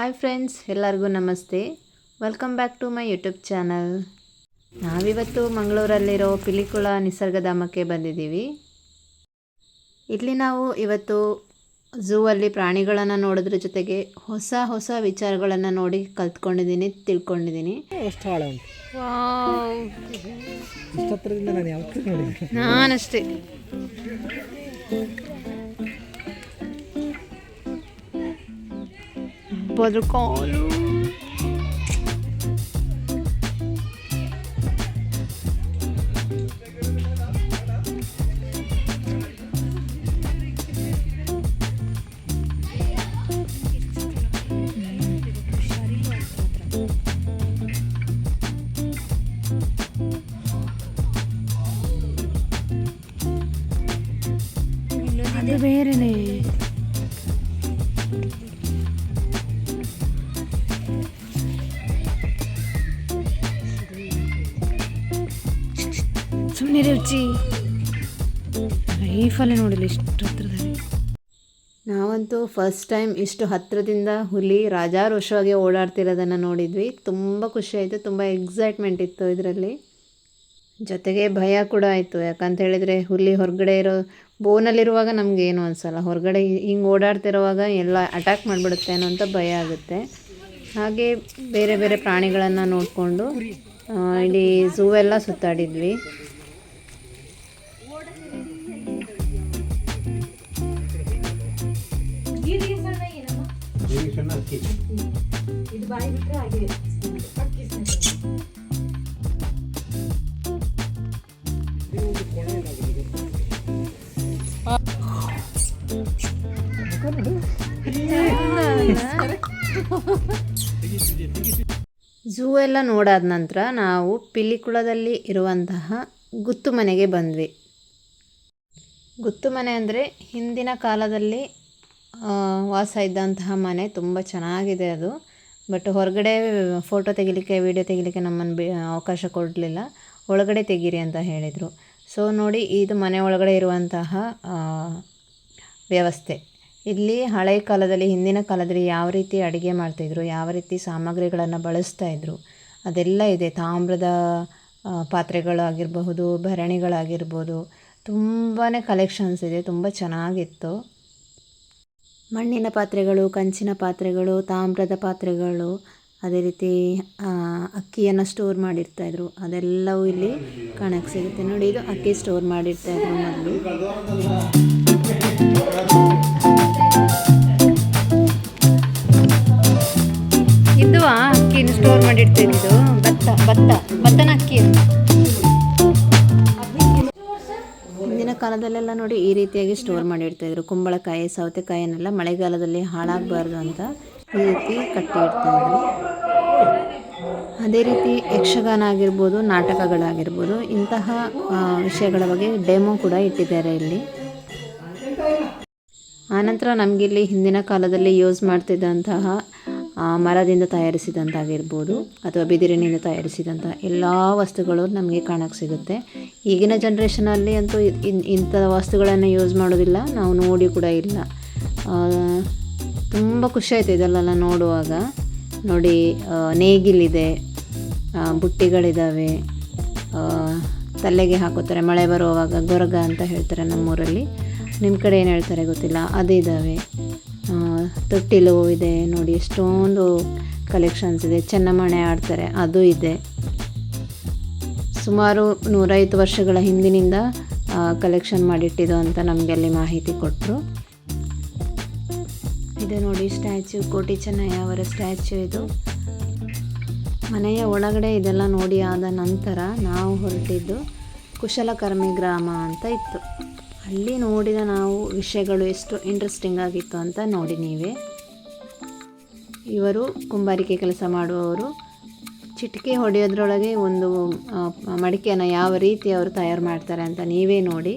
Hi friends, ಎಲ್ಲರಿಗೂ ನಮಸ್ತೆ. Welcome back to my YouTube channel. ನಾವಿವತ್ತು ಮಂಗಳೂರಲ್ಲಿರೋ ಪಿಲಿಕುಳ ನಿಸರ್ಗಧಾಮಕ್ಕೆ ಬಂದಿದ್ದೀವಿ. ಇಲ್ಲಿ ನಾವು ಇವತ್ತು ಝೂ ಅಲ್ಲಿ ಪ್ರಾಣಿಗಳನ್ನು ನೋಡೋದ್ರ ಜೊತೆಗೆ ಹೊಸ ಹೊಸ ವಿಚಾರಗಳನ್ನು ನೋಡಿ ತಿಳ್ಕೊಂಡಿದ್ದೀನಿ. ನಾನಷ್ಟೇ ಅದ್ರ ಕಾಲು ಅದು ಬೇರೆನೇ. ಸುಮ್ಮನೆ ರುಚಿ ಲೈಫಲ್ಲೇ ನೋಡಿಲ್ಲ ಇಷ್ಟು ಹತ್ರದಲ್ಲಿ. ನಾವಂತೂ ಫಸ್ಟ್ ಟೈಮ್ ಇಷ್ಟು ಹತ್ತಿರದಿಂದ ಹುಲಿ ರಾಜಾರೋಷವಾಗಿ ಓಡಾಡ್ತಿರೋದನ್ನು ನೋಡಿದ್ವಿ. ತುಂಬ ಖುಷಿಯಾಯಿತು, ತುಂಬ ಎಕ್ಸೈಟ್ಮೆಂಟ್ ಇತ್ತು ಇದರಲ್ಲಿ. ಜೊತೆಗೆ ಭಯ ಕೂಡ ಆಯಿತು. ಯಾಕಂತ ಹೇಳಿದರೆ ಹುಲಿ ಹೊರಗಡೆ ಇರೋ ಬೋನಲ್ಲಿರುವಾಗ ನಮಗೇನು ಅನಿಸಲ್ಲ, ಹೊರಗಡೆ ಹಿಂಗೆ ಓಡಾಡ್ತಿರುವಾಗ ಎಲ್ಲ ಅಟ್ಯಾಕ್ ಮಾಡಿಬಿಡುತ್ತೆ ಅನ್ನೋಂಥ ಭಯ ಆಗುತ್ತೆ. ಹಾಗೆ ಬೇರೆ ಬೇರೆ ಪ್ರಾಣಿಗಳನ್ನು ನೋಡಿಕೊಂಡು ಇಡೀ ಝೂ ಎಲ್ಲ ಸುತ್ತಾಡಿದ್ವಿ. ಝೂ ಎಲ್ಲ ನೋಡಾದ ನಂತರ ನಾವು ಪಿಲಿಕುಳದಲ್ಲಿ ಇರುವಂತಹ ಗುತ್ತು ಮನೆಗೆ ಬಂದ್ವಿ. ಗುತ್ತು ಮನೆ ಅಂದರೆ ಹಿಂದಿನ ಕಾಲದಲ್ಲಿ ವಾಸ ಇದ್ದಂತಹ ಮನೆ. ತುಂಬ ಚೆನ್ನಾಗಿದೆ ಅದು. ಬಟ್ ಹೊರಗಡೆ ಫೋಟೋ ತೆಗಿಲಿಕ್ಕೆ, ವಿಡಿಯೋ ತೆಗಿಲಿಕ್ಕೆ ನಮ್ಮನ್ನು ಅವಕಾಶ ಕೊಡಲಿಲ್ಲ. ಒಳಗಡೆ ತೆಗೀರಿ ಅಂತ ಹೇಳಿದರು. ಸೊ ನೋಡಿ, ಇದು ಮನೆ ಒಳಗಡೆ ಇರುವಂತಹ ವ್ಯವಸ್ಥೆ. ಇಲ್ಲಿ ಹಳೆಯ ಕಾಲದಲ್ಲಿ, ಹಿಂದಿನ ಕಾಲದಲ್ಲಿ ಯಾವ ರೀತಿ ಅಡುಗೆ ಮಾಡ್ತಾಯಿದ್ರು, ಯಾವ ರೀತಿ ಸಾಮಗ್ರಿಗಳನ್ನು ಬಳಸ್ತಾಯಿದ್ರು ಅದೆಲ್ಲ ಇದೆ. ತಾಮ್ರದ ಪಾತ್ರೆಗಳಾಗಿರಬಹುದು, ಭರಣಿಗಳಾಗಿರ್ಬೋದು, ತುಂಬಾ ಕಲೆಕ್ಷನ್ಸ್ ಇದೆ. ತುಂಬ ಚೆನ್ನಾಗಿತ್ತು. ಮಣ್ಣಿನ ಪಾತ್ರೆಗಳು, ಕಂಚಿನ ಪಾತ್ರೆಗಳು, ತಾಮ್ರದ ಪಾತ್ರೆಗಳು, ಅದೇ ರೀತಿ ಅಕ್ಕಿಯನ್ನು ಸ್ಟೋರ್ ಮಾಡಿರ್ತಾಯಿದ್ರು. ಅದೆಲ್ಲವೂ ಇಲ್ಲಿ ಕಾಣಕ್ಕೆ ಸಿಗುತ್ತೆ. ನೋಡಿ, ಇದು ಅಕ್ಕಿ ಸ್ಟೋರ್ ಮಾಡಿರ್ತಾಯಿದ್ರು ಮೊದಲು. ಇದು ಅಕ್ಕಿನ ಸ್ಟೋರ್ ಮಾಡಿರ್ತಾಯಿದ್ದು. ಭತ್ತನ ಅಕ್ಕಿ. ಹಿಂದಿನ ಕಾಲದಲ್ಲೆಲ್ಲ ನೋಡಿ ಈ ರೀತಿಯಾಗಿ ಸ್ಟೋರ್ ಮಾಡಿರ್ತಾಯಿದ್ರು. ಕುಂಬಳಕಾಯಿ, ಸೌತೆಕಾಯಿಯನ್ನೆಲ್ಲ ಮಳೆಗಾಲದಲ್ಲಿ ಹಾಳಾಗಬಾರ್ದು ಅಂತ ಈ ರೀತಿ ಕಟ್ಟಿ ಇಡ್ತಾಯಿದ್ರು. ಅದೇ ರೀತಿ ಯಕ್ಷಗಾನ ಆಗಿರ್ಬೋದು, ನಾಟಕಗಳಾಗಿರ್ಬೋದು, ಇಂತಹ ವಿಷಯಗಳ ಬಗ್ಗೆ ಡೆಮೋ ಕೂಡ ಇಟ್ಟಿದ್ದಾರೆ ಇಲ್ಲಿ. ಆನಂತರ ನಮಗಿಲ್ಲಿ ಹಿಂದಿನ ಕಾಲದಲ್ಲಿ ಯೂಸ್ ಮಾಡ್ತಿದ್ದಂತಹ ಮರದಿಂದ ತಯಾರಿಸಿದಂತಾಗಿರ್ಬೋದು ಅಥವಾ ಬಿದಿರಿನಿಂದ ತಯಾರಿಸಿದಂಥ ಎಲ್ಲ ವಸ್ತುಗಳು ನಮಗೆ ಕಾಣಕ್ಕೆ ಸಿಗುತ್ತೆ. ಈಗಿನ ಜನ್ರೇಷನಲ್ಲಿ ಅಂತೂ ಇಂಥ ವಸ್ತುಗಳನ್ನು ಯೂಸ್ ಮಾಡೋದಿಲ್ಲ, ನಾವು ನೋಡಿ ಕೂಡ ಇಲ್ಲ. ತುಂಬ ಖುಷಿಯಾಯಿತು ಇದೆಲ್ಲ ನೋಡುವಾಗ. ನೋಡಿ, ನೇಗಿಲಿದೆ, ಬುಟ್ಟಿಗಳಿದ್ದಾವೆ, ತಲೆಗೆ ಹಾಕೋತಾರೆ ಮಳೆ ಬರುವಾಗ, ಗೊರಗ ಅಂತ ಹೇಳ್ತಾರೆ ನಮ್ಮೂರಲ್ಲಿ. ನಿಮ್ಮ ಕಡೆ ಏನು ಹೇಳ್ತಾರೆ ಗೊತ್ತಿಲ್ಲ. ಅದಿದ್ದಾವೆ. ತೊಟ್ಟಿಲು ಇದೆ ನೋಡಿ, ಎಷ್ಟೊಂದು ಕಲೆಕ್ಷನ್ಸ್ ಇದೆ. ಚೆನ್ನಮಣೆ ಆಡ್ತಾರೆ, ಅದು ಇದೆ. ಸುಮಾರು 150 ವರ್ಷಗಳ ಹಿಂದಿನಿಂದ ಕಲೆಕ್ಷನ್ ಮಾಡಿಟ್ಟಿದ್ದು ಅಂತ ನಮಗೆ ಅಲ್ಲಿ ಮಾಹಿತಿ ಕೊಟ್ಟರು. ಇದೆ ನೋಡಿ ಸ್ಟ್ಯಾಚ್ಯೂ, ಕೋಟಿ ಚೆನ್ನಯ್ಯ ಅವರ ಸ್ಟ್ಯಾಚ್ಯೂ ಇದು. ಮನೆಯ ಒಳಗಡೆ ಇದೆಲ್ಲ ನೋಡಿ ಆದ ನಂತರ ನಾವು ಹೊರಟಿದ್ದು ಕುಶಲಕರ್ಮಿ ಗ್ರಾಮ ಅಂತ ಇತ್ತು. ಅಲ್ಲಿ ನೋಡಿದ ನಾವು ವಿಷಯಗಳು ಎಷ್ಟು ಇಂಟ್ರೆಸ್ಟಿಂಗ್ ಆಗಿತ್ತು ಅಂತ ನೋಡಿ ನೀವೇ. ಇವರು ಕುಂಬಾರಿಕೆ ಕೆಲಸ ಮಾಡುವವರು. ಚಿಟಿಕೆ ಹೊಡೆಯೋದ್ರೊಳಗೆ ಒಂದು ಮಡಿಕೆಯನ್ನು ಯಾವ ರೀತಿ ಅವರು ತಯಾರು ಮಾಡ್ತಾರೆ ಅಂತ ನೀವೇ ನೋಡಿ.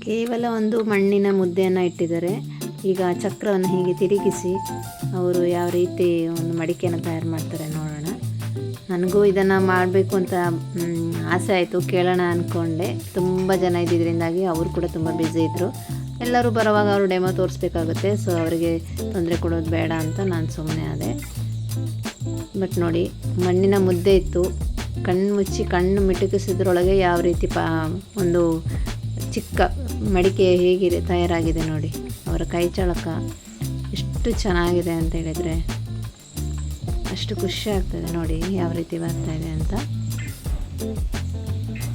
ಕೇವಲ ಒಂದು ಮಣ್ಣಿನ ಮುದ್ದೆಯನ್ನು ಇಟ್ಟಿದ್ದಾರೆ. ಈಗ ಚಕ್ರವನ್ನು ಹೀಗೆ ತಿರುಗಿಸಿ ಅವರು ಯಾವ ರೀತಿ ಒಂದು ಮಡಿಕೆಯನ್ನು ತಯಾರು ಮಾಡ್ತಾರೆ ನೋಡೋಣ. ನನಗೂ ಇದನ್ನು ಮಾಡಬೇಕು ಅಂತ ಆಸೆ ಆಯಿತು, ಕೇಳೋಣ ಅಂದ್ಕೊಂಡೆ. ತುಂಬ ಜನ ಇದ್ದಿದ್ದರಿಂದಾಗಿ ಅವರು ಕೂಡ ತುಂಬ ಬ್ಯುಸಿ ಇದ್ದರು. ಎಲ್ಲರೂ ಬರೋವಾಗ ಅವರು ಡೆಮೋ ತೋರಿಸ್ಬೇಕಾಗುತ್ತೆ, ಸೊ ಅವರಿಗೆ ತೊಂದರೆ ಕೊಡೋದು ಬೇಡ ಅಂತ ನಾನು ಸುಮ್ಮನೆ ಆದೆ. ಬಟ್ ನೋಡಿ, ಮಣ್ಣಿನ ಮುದ್ದೆ ಇತ್ತು. ಕಣ್ಣು ಮುಚ್ಚಿ ಕಣ್ಣು ಮಿಟುಕಿಸಿದ್ರೊಳಗೆ ಯಾವ ರೀತಿ ಒಂದು ಚಿಕ್ಕ ಮಡಿಕೆ ಹೇಗಿದೆ ತಯಾರಾಗಿದೆ ನೋಡಿ. ಅವರ ಕೈ ಚಳಕ ಎಷ್ಟು ಚೆನ್ನಾಗಿದೆ ಅಂತ ಹೇಳಿದರೆ ಅಷ್ಟು ಖುಷಿ ಆಗ್ತದೆ ನೋಡಿ ಯಾವ ರೀತಿ ಬರ್ತಾಯಿದೆ ಅಂತ.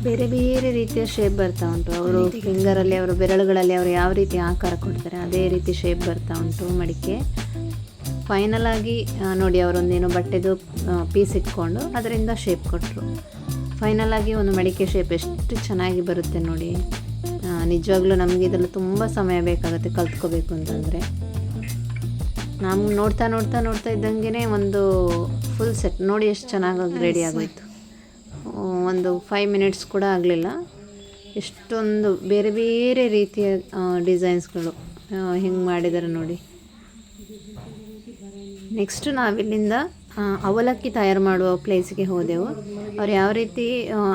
ಬೇರೆ ಬೇರೆ ರೀತಿಯ ಶೇಪ್ ಬರ್ತಾ ಉಂಟು. ಅವರು ಫಿಂಗರಲ್ಲಿ, ಅವರು ಬೆರಳುಗಳಲ್ಲಿ ಅವರು ಯಾವ ರೀತಿ ಆಕಾರ ಕೊಡ್ತಾರೆ ಅದೇ ರೀತಿ ಶೇಪ್ ಬರ್ತಾ ಉಂಟು ಮಡಿಕೆ. ಫೈನಲ್ ಆಗಿ ನೋಡಿ, ಅವರೊಂದೇನೋ ಬಟ್ಟೆದು ಪೀಸ್ ಇಟ್ಕೊಂಡು ಅದರಿಂದ ಶೇಪ್ ಕೊಟ್ಟರು. ಫೈನಲ್ ಆಗಿ ಒಂದು ಮಡಿಕೆ ಶೇಪ್ ಎಷ್ಟು ಚೆನ್ನಾಗಿ ಬರುತ್ತೆ ನೋಡಿ. ನಿಜವಾಗ್ಲೂ ನಮಗೆ ಇದರಲ್ಲಿ ತುಂಬ ಸಮಯ ಬೇಕಾಗುತ್ತೆ ಕಲ್ತ್ಕೋಬೇಕು ಅಂತಂದರೆ. ನಾವು ನೋಡ್ತಾ ನೋಡ್ತಾ ನೋಡ್ತಾ ಇದ್ದಂಗೆ ಒಂದು ಫುಲ್ ಸೆಟ್ ನೋಡಿ ಎಷ್ಟು ಚೆನ್ನಾಗಿ ರೆಡಿ ಆಗೋಯ್ತು. ಒಂದು 5 ಮಿನಿಟ್ಸ್ ಕೂಡ ಆಗಲಿಲ್ಲ. ಎಷ್ಟೊಂದು ಬೇರೆ ಬೇರೆ ರೀತಿಯ ಡಿಸೈನ್ಸ್ಗಳು ಹಿಂಗೆ ಮಾಡಿದ್ದಾರೆ ನೋಡಿ. ನೆಕ್ಸ್ಟು ನಾವಿಲ್ಲಿಂದ ಅವಲಕ್ಕಿ ತಯಾರು ಮಾಡುವ ಪ್ಲೇಸಿಗೆ ಹೋದೆವು. ಅವ್ರು ಯಾವ ರೀತಿ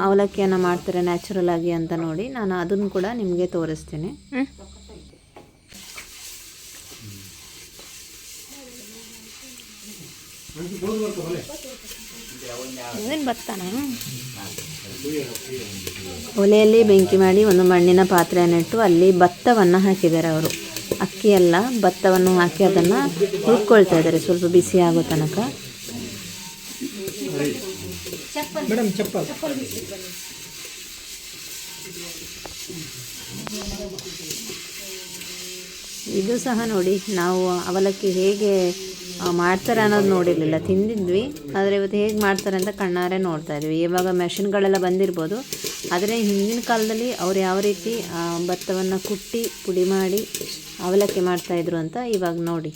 ಅವಲಕ್ಕಿಯನ್ನು ಮಾಡ್ತಾರೆ ನ್ಯಾಚುರಲ್ ಆಗಿ ಅಂತ ನೋಡಿ ನಾನು ಅದನ್ನು ಕೂಡ ನಿಮಗೆ ತೋರಿಸ್ತೀನಿ. ಒಲೆಯಲ್ಲಿ ಬೆಂಕಿ ಮಾಡಿ ಒಂದು ಮಣ್ಣಿನ ಪಾತ್ರೆಯನ್ನು ಇಟ್ಟು ಅಲ್ಲಿ ಭತ್ತವನ್ನು ಹಾಕಿದ್ದಾರೆ ಅವರು. ಅಕ್ಕಿ ಎಲ್ಲ ಭತ್ತವನ್ನು ಹಾಕಿ ಅದನ್ನು ಹುರ್ಕೊಳ್ತಾ ಇದ್ದಾರೆ ಸ್ವಲ್ಪ ಬಿಸಿ ಆಗೋ ತನಕ. ಇದು ಸಹ ನೋಡಿ, ನಾವು ಅವಲಕ್ಕಿ ಹೇಗೆ ಮಾಡ್ತಾರೆ ಅನ್ನೋದು ನೋಡಿರಲಿಲ್ಲ, ತಿಂದಿದ್ವಿ. ಆದರೆ ಇವತ್ತು ಹೇಗೆ ಮಾಡ್ತಾರೆ ಅಂತ ಕಣ್ಣಾರೆ ನೋಡ್ತಾ ಇದ್ವಿ. ಇವಾಗ ಮೆಷಿನ್ಗಳೆಲ್ಲ ಬಂದಿರ್ಬೋದು, ಆದರೆ ಹಿಂದಿನ ಕಾಲದಲ್ಲಿ ಅವ್ರು ಯಾವ ರೀತಿ ಭತ್ತವನ್ನು ಕುಟ್ಟಿ ಪುಡಿ ಮಾಡಿ ಅವಲಕ್ಕಿ ಮಾಡ್ತಾಯಿದ್ರು ಅಂತ ಇವಾಗ ನೋಡಿ.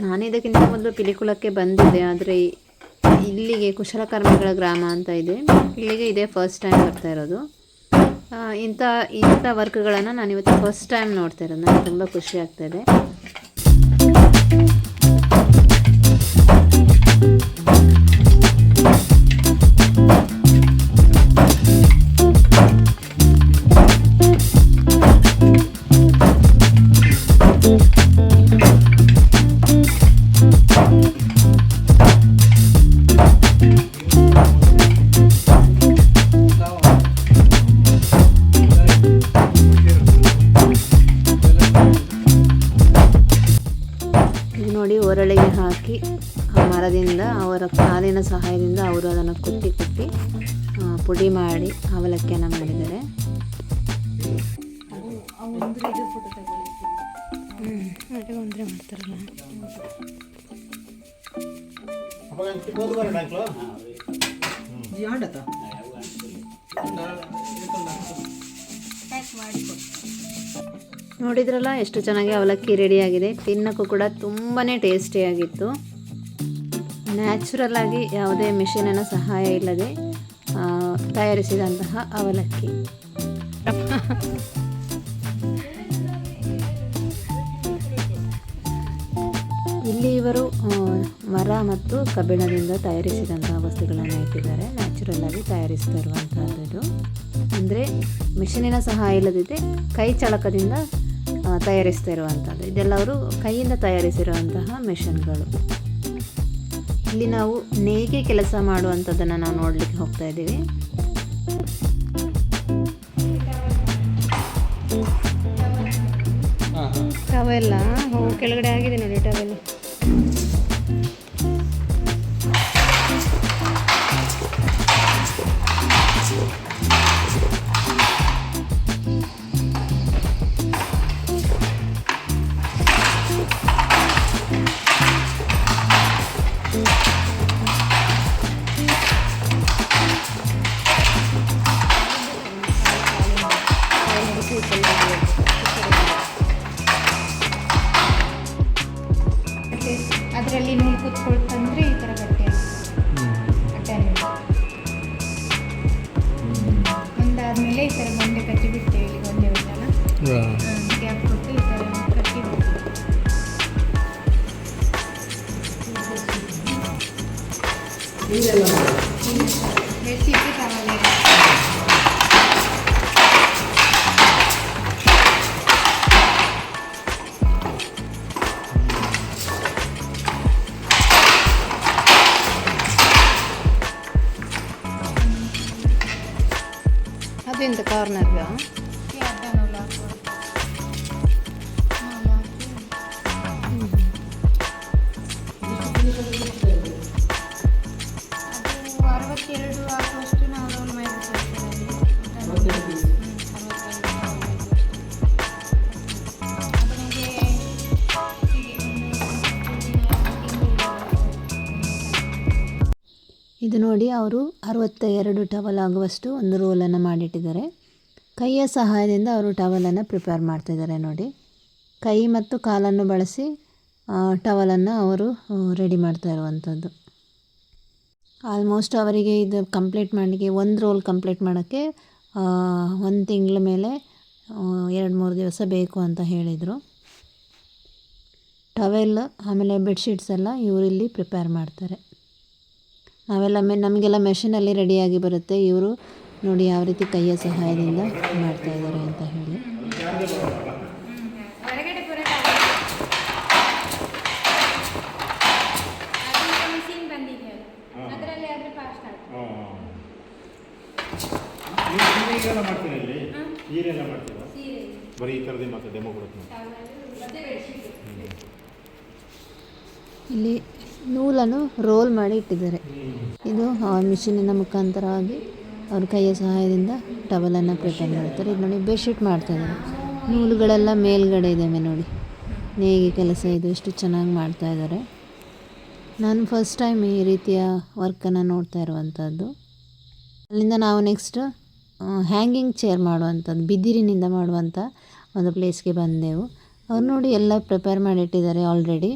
ನಾನು ಇದಕ್ಕಿಂತ ಮೊದಲು ಪಿಲಿಕುಳಕ್ಕೆ ಬಂದಿದ್ದೆ, ಆದರೆ ಇಲ್ಲಿಗೆ ಕುಶಲಕರ್ಮಿಗಳ ಗ್ರಾಮ ಅಂತ ಇದೆ, ಇಲ್ಲಿಗೆ ಇದೇ ಫಸ್ಟ್ ಟೈಮ್ ಬರ್ತಾ ಇರೋದು. ಇಂಥ ವರ್ಕ್ಗಳನ್ನು ನಾನು ಇವತ್ತು ಫಸ್ಟ್ ಟೈಮ್ ನೋಡ್ತಾ ಇರೋದು. ನನಗೆ ತುಂಬ ಖುಷಿ ಆಗ್ತಾಯಿದೆ. ನೋಡಿ, ಒರಳಿಗೆ ಹಾಕಿ ಮರದಿಂದ ಅವರ ಕಾಲಿನ ಸಹಾಯದಿಂದ ಅವರು ಅದನ್ನು ಕುಟ್ಟಿ ಪುಡಿ ಮಾಡಿ ಅವಲಕ್ಕಿಯನ್ನು ಮಾಡಿದ್ದಾರೆ. ಮಾಡ್ತಾರಲ್ಲ ನೋಡಿದ್ರಲ್ಲ ಎಷ್ಟು ಚೆನ್ನಾಗಿ ಅವಲಕ್ಕಿ ರೆಡಿಯಾಗಿದೆ. ತಿನ್ನೋಕ್ಕೂ ಕೂಡ ತುಂಬಾ ಟೇಸ್ಟಿಯಾಗಿತ್ತು. ನ್ಯಾಚುರಲ್ ಆಗಿ ಯಾವುದೇ ಮಿಷಿನಿನ ಸಹಾಯ ಇಲ್ಲದೆ ತಯಾರಿಸಿದಂತಹ ಅವಲಕ್ಕಿ. ಇಲ್ಲಿ ಇವರು ಮರ ಮತ್ತು ಕಬ್ಬಿಣದಿಂದ ತಯಾರಿಸಿದಂತಹ ವಸ್ತುಗಳನ್ನು ಇಟ್ಟಿದ್ದಾರೆ. ನ್ಯಾಚುರಲ್ ಆಗಿ ತಯಾರಿಸ್ತಾ ಇರುವಂತಹದ್ದು, ಅಂದರೆ ಮಿಷಿನಿನ ಸಹಾಯ ಇಲ್ಲದಿದ್ದರೆ ಕೈ ಚಳಕದಿಂದ ತಯಾರಿಸ್ತಾ ಇರುವಂಥದ್ದು. ಇದೆಲ್ಲ ಅವರು ಕೈಯಿಂದ ತಯಾರಿಸಿರುವಂತಹ ಮಿಷನ್ಗಳು. ಇಲ್ಲಿ ನಾವು ನೇಯ್ಗೆ ಕೆಲಸ ಮಾಡುವಂಥದ್ದನ್ನು ನಾವು ನೋಡಲಿಕ್ಕೆ ಹೋಗ್ತಾ ಇದ್ದೀವಿ. ಟವೆಲ್ಲ ಕೆಳಗಡೆ ಆಗಿದೆ ನೋಡಿ ಟವೆಲ್. ಅದರಲ್ಲಿ ನೂಲು ಕೂತ್ಕೊಳ್ತಂದ್ರೆ ಈ ಥರ ಗಟ್ಟಿ ಒಂದಾದ್ಮೇಲೆ ಈ ಥರ ಗೊಂಡೆ ಕಟ್ಟಿ ಬಿಡ್ತೇವೆ. ಇಲ್ಲಿ ಗೊಂಡೆ ಉಂಟಲ್ಲ, ಗ್ಯಾಪ್ ಕೊಟ್ಟು ಈ ಥರ ಕಟ್ಟಿ ಬಿಡ್ತೇವೆ. ರೆಸಿಪಿ ತಗೊಳ್ಳಿ. ಅದೆಂತ ಕಾರ್ನರ್ಗೆ ಇದು ನೋಡಿ, ಅವರು 62 ಟವಲ್ ಆಗುವಷ್ಟು ಒಂದು ರೋಲನ್ನು ಮಾಡಿಟ್ಟಿದ್ದಾರೆ. ಕೈಯ ಸಹಾಯದಿಂದ ಅವರು ಟವಲನ್ನು ಪ್ರಿಪೇರ್ ಮಾಡ್ತಿದ್ದಾರೆ ನೋಡಿ. ಕೈ ಮತ್ತು ಕಾಲನ್ನು ಬಳಸಿ ಟವಲನ್ನು ಅವರು ರೆಡಿ ಮಾಡ್ತಾ ಇರುವಂಥದ್ದು. ಆಲ್ಮೋಸ್ಟ್ ಅವರಿಗೆ ಇದು ಕಂಪ್ಲೀಟ್ ಮಾಡಲಿಕ್ಕೆ, ಒಂದು ರೋಲ್ ಕಂಪ್ಲೀಟ್ ಮಾಡೋಕ್ಕೆ 1 ತಿಂಗಳ ಮೇಲೆ 2-3 ದಿವಸ ಬೇಕು ಅಂತ ಹೇಳಿದರು. ಟವೆಲ್ ಆಮೇಲೆ ಬೆಡ್ಶೀಟ್ಸ್ ಎಲ್ಲ ಇವರಿಲ್ಲಿ ಪ್ರಿಪೇರ್ ಮಾಡ್ತಾರೆ. ನಾವೆಲ್ಲ ನಮಗೆಲ್ಲ ಮೆಷಿನಲ್ಲಿ ರೆಡಿಯಾಗಿ ಬರುತ್ತೆ. ಇವರು ನೋಡಿ ಯಾವ ರೀತಿ ಕೈಯ ಸಹಾಯದಿಂದ ಮಾಡ್ತಾ ಇದ್ದಾರೆ ಅಂತ ಹೇಳಿ. ಇಲ್ಲಿ ನೂಲನ್ನು ರೋಲ್ ಮಾಡಿ ಇಟ್ಟಿದ್ದಾರೆ. ಇದು ಮಿಷಿನಿನ ಮುಖಾಂತರವಾಗಿ ಅವ್ರ ಕೈಯ ಸಹಾಯದಿಂದ ಟವಲನ್ನು ಪ್ರಿಪೇರ್ ಮಾಡ್ತಾರೆ. ಇದು ನೋಡಿ ಬೆಡ್ಶೀಟ್ ಮಾಡ್ತಾಯಿದ್ದಾರೆ. ನೂಲುಗಳೆಲ್ಲ ಮೇಲ್ಗಡೆ ಇದ್ದಾವೆ ನೋಡಿ. ನೇಯ್ಗೆ ಕೆಲಸ ಇದು ಎಷ್ಟು ಚೆನ್ನಾಗಿ ಮಾಡ್ತಾಯಿದ್ದಾರೆ. ನಾನು ಫಸ್ಟ್ ಟೈಮ್ ಈ ರೀತಿಯ ವರ್ಕನ್ನು ನೋಡ್ತಾ ಇರುವಂಥದ್ದು. ಅಲ್ಲಿಂದ ನಾವು ನೆಕ್ಸ್ಟ್ ಹ್ಯಾಂಗಿಂಗ್ ಚೇರ್ ಮಾಡುವಂಥದ್ದು, ಬಿದಿರಿನಿಂದ ಮಾಡುವಂಥ ಒಂದು ಪ್ಲೇಸ್ಗೆ ಬಂದೆವು. ಅವ್ರು ನೋಡಿ ಎಲ್ಲ ಪ್ರಿಪೇರ್ ಮಾಡಿಟ್ಟಿದ್ದಾರೆ ಆಲ್ರೆಡಿ.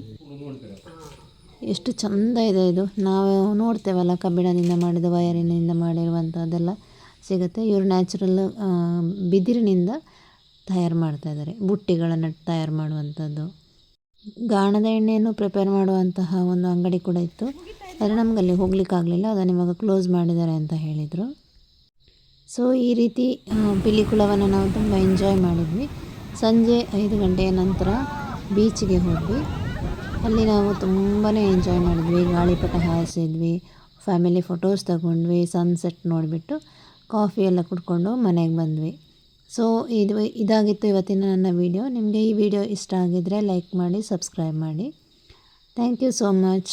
ಎಷ್ಟು ಚೆಂದ ಇದೆ ಇದು. ನಾವು ನೋಡ್ತೇವಲ್ಲ ಕಬ್ಬಿಣದಿಂದ ಮಾಡಿದ, ವಯರಿನಿಂದ ಮಾಡಿರುವಂಥದ್ದೆಲ್ಲ ಸಿಗುತ್ತೆ. ಇವರು ನ್ಯಾಚುರಲ್ ಬಿದಿರಿನಿಂದ ತಯಾರು ಮಾಡ್ತಾಯಿದ್ದಾರೆ. ಬುಟ್ಟಿಗಳನ್ನು ತಯಾರು ಮಾಡುವಂಥದ್ದು. ಗಾಣದ ಎಣ್ಣೆಯನ್ನು ಪ್ರಿಪೇರ್ ಮಾಡುವಂತಹ ಒಂದು ಅಂಗಡಿ ಕೂಡ ಇತ್ತು. ಆದರೆ ನಮಗಲ್ಲಿ ಹೋಗ್ಲಿಕ್ಕಾಗಲಿಲ್ಲ, ಅದನ್ನು ಇವಾಗ ಕ್ಲೋಸ್ ಮಾಡಿದ್ದಾರೆ ಅಂತ ಹೇಳಿದರು. ಸೊ ಈ ರೀತಿ ಪಿಲಿಕುಳವನ್ನು ನಾವು ತುಂಬ ಎಂಜಾಯ್ ಮಾಡಿದ್ವಿ. ಸಂಜೆ 5 ಗಂಟೆಯ ನಂತರ ಬೀಚಿಗೆ ಹೋದ್ವಿ. ಅಲ್ಲಿ ನಾವು ತುಂಬಾ ಎಂಜಾಯ್ ಮಾಡಿದ್ವಿ. ಗಾಳಿಪಟ ಹಾರಿಸಿದ್ವಿ, ಫ್ಯಾಮಿಲಿ ಫೋಟೋಸ್ ತಗೊಂಡ್ವಿ, ಸನ್ಸೆಟ್ ನೋಡಿಬಿಟ್ಟು ಕಾಫಿ ಎಲ್ಲ ಕುಡ್ಕೊಂಡು ಮನೆಗೆ ಬಂದ್ವಿ. ಸೊ ಇದಾಗಿತ್ತು ಇವತ್ತಿನ ನನ್ನ ವಿಡಿಯೋ. ನಿಮಗೆ ಈ ವಿಡಿಯೋ ಇಷ್ಟ ಆಗಿದ್ದರೆ ಲೈಕ್ ಮಾಡಿ, ಸಬ್ಸ್ಕ್ರೈಬ್ ಮಾಡಿ. Thank you so much.